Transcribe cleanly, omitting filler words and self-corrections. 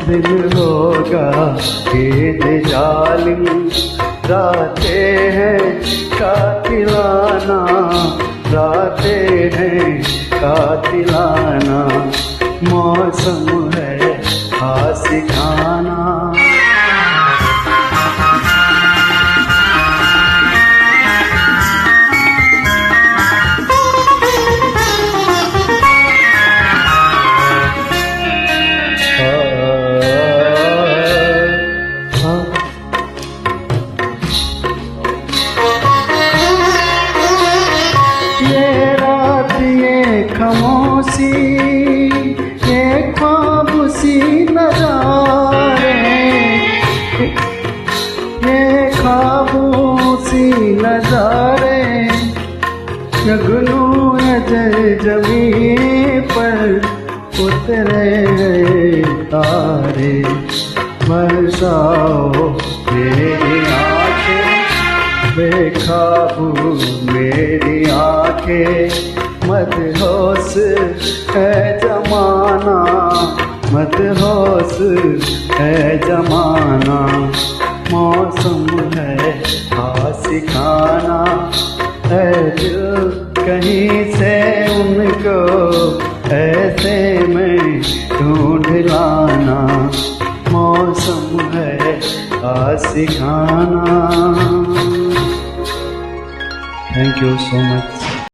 दिन होगा ईद जालिम, रातें हैं कातिलाना, रातें हैं कातिलाना, मौसम है फांसी खाना। ये रात ये खामोशी, ये ख्वाब सी नज़ारे, ये ख्वाबों सी नज़ारे, जगनू जमीन पर उतरे तारे। बरसाओ मेरी आँखें बेखाबू मेरी आँखें, मदहोश है जमाना, मदहोश है जमाना, मौसम है फांसी खाना। है दिल कहीं से उनको ऐसे में ढूंढ लाना, मौसम है फांसी खाना। Thank you so much.